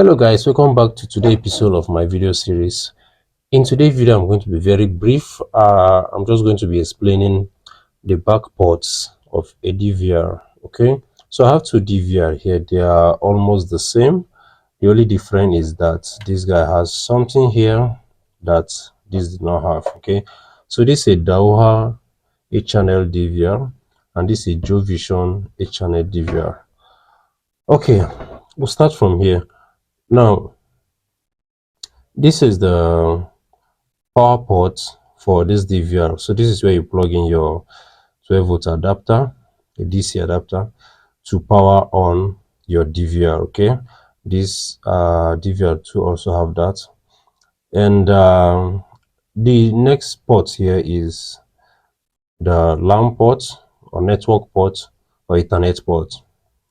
Hello guys, welcome back to today's episode of my video series. In today's video I'm going to be very brief. I'm just going to be explaining the back ports of a DVR. Okay, so I have two DVR here. They are almost the same. The only difference is that this guy has something here that this did not have. Okay, so this is a Dauha 8-channel DVR and this is Joe Vision 8-channel DVR. Okay, we'll start from here. Now this is the power port for this DVR. So this is where you plug in your 12-volt adapter, a DC adapter, to power on your DVR. Okay, this DVR2 also have that. And the next port here is the LAN port or network port or Ethernet port.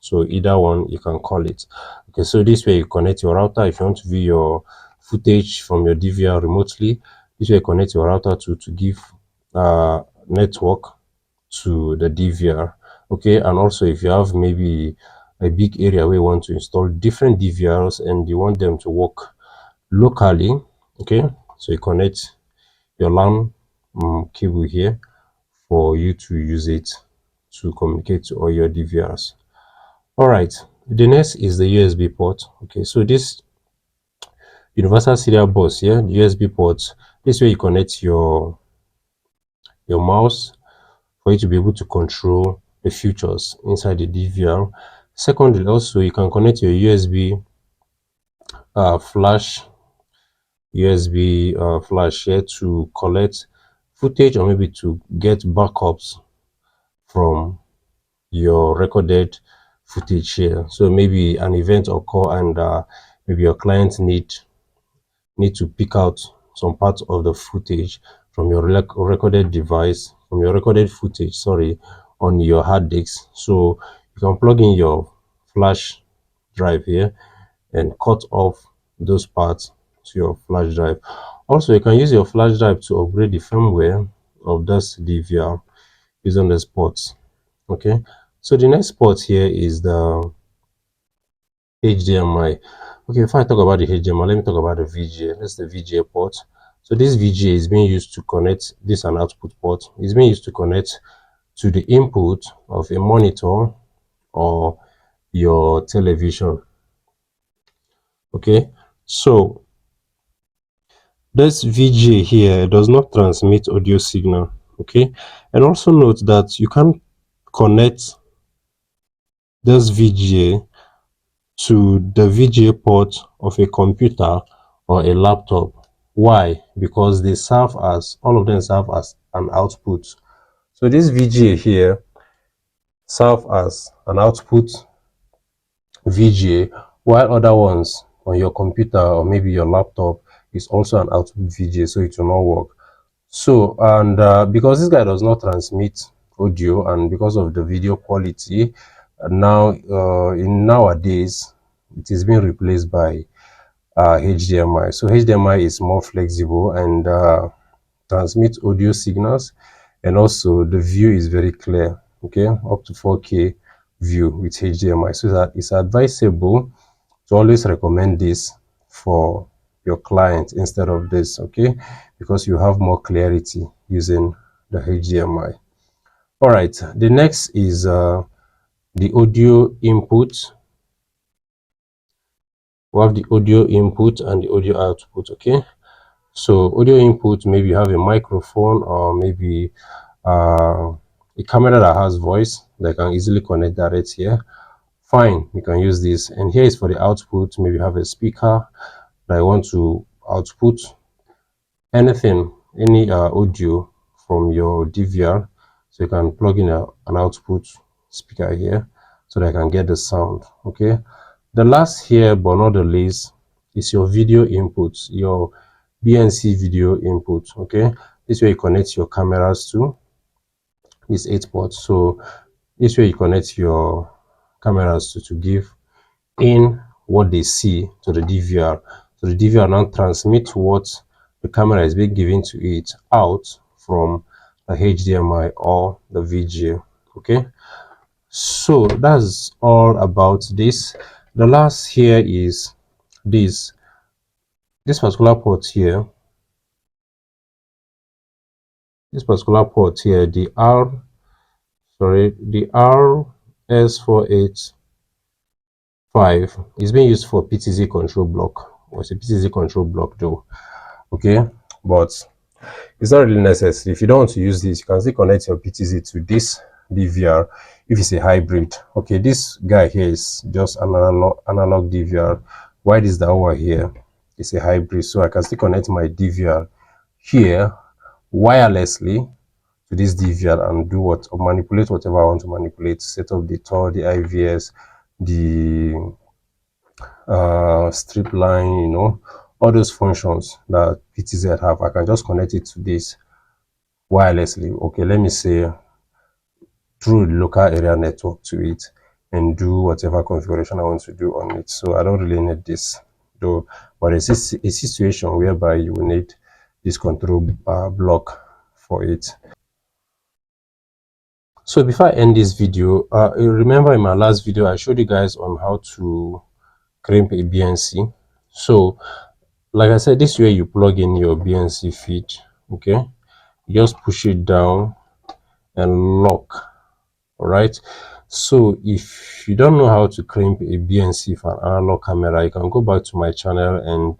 So either one you can call it. Okay, so this way you connect your router. If you want to view your footage from your DVR remotely, this way you connect your router to give network to the DVR. Okay, and also if you have maybe a big area where you want to install different DVRs and you want them to work locally, okay, so you connect your LAN cable here for you to use it to communicate to all your DVRs. All right, the next is the USB port. Okay, so this universal serial bus here, the USB port, this way you connect your mouse for you to be able to control the features inside the DVR. Secondly, also you can connect your USB flash flash here to collect footage or maybe to get backups from your recorded footage here. So maybe an event occur and maybe your client need to pick out some parts of the footage from your recorded device, from your recorded footage, sorry, on your hard disk. So you can plug in your flash drive here and cut off those parts to your flash drive. Also, you can use your flash drive to upgrade the firmware of this DVR using the ports. Okay, so the next port here is the HDMI. Okay, before I talk about the HDMI, let me talk about the VGA. That's the VGA port. So this VGA is being used to connect, this an output port. It's being used to connect to the input of a monitor or your television. Okay, so this VGA here does not transmit audio signal. Okay, and also note that you can connect this VGA to the VGA port of a computer or a laptop. Why? Because they serve as, all of them serve as an output. So this VGA here serve as an output VGA, while other ones on your computer or maybe your laptop is also an output VGA, so it will not work. So, and because this guy does not transmit audio, and because of the video quality, now in nowadays it is being replaced by HDMI. So HDMI is more flexible and transmits audio signals, and also the view is very clear. Okay, up to 4K view with HDMI. So that it's advisable to always recommend this for your client instead of this. Okay, because you have more clarity using the HDMI. All right, the next is the audio input. We have the audio input and the audio output. Okay, so audio input, maybe you have a microphone or maybe a camera that has voice that can easily connect direct here. Fine, you can use this. And here is for the output. Maybe you have a speaker that I want to output anything, any audio from your DVR. So you can plug in an output speaker here so that I can get the sound. Okay, the last here but not the least is your video input, your BNC video input. Okay, this way you connect your cameras to these 8 ports. So this way you connect your cameras to give in what they see to the DVR. So the DVR now transmits what the camera is being given to it out from the HDMI or the VGA. Okay, so that's all about this. The last here is this particular port here, the RS485 is being used for PTZ control block. Or it's a PTZ control block though. Okay, but it's not really necessary. If you don't want to use this, you can still connect your PTZ to this DVR if it's a hybrid. Okay, this guy here is just an analog DVR. Why this the one here is a hybrid, so I can still connect my DVR here wirelessly to this DVR and do what, or manipulate whatever I want to manipulate, set up the TOR, the IVS, the strip line, you know, all those functions that PTZ have. I can just connect it to this wirelessly. Okay, let me say through the local area network to it and do whatever configuration I want to do on it. So I don't really need this though, but it's a situation whereby you will need this control block for it. So before I end this video, remember in my last video I showed you guys on how to crimp a BNC. So like I said, this way you plug in your BNC feed. Okay, you just push it down and lock. All right, so if you don't know how to crimp a BNC for an analog camera, you can go back to my channel and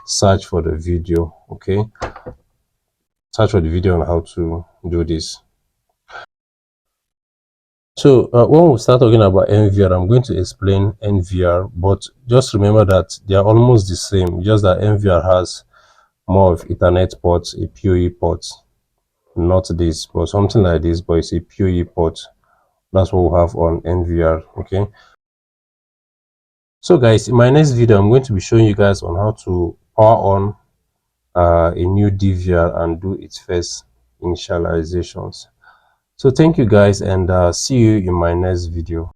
search for the video. Okay, search for the video on how to do this. So when we start talking about NVR, I'm going to explain NVR, but just remember that they are almost the same, just that NVR has more of Ethernet ports, a PoE port, not this, but something like this, but it's a PoE port. That's what we have on NVR. Okay, so guys, in my next video I'm going to be showing you guys on how to power on a new DVR and do its first initializations. So thank you guys, and see you in my next video.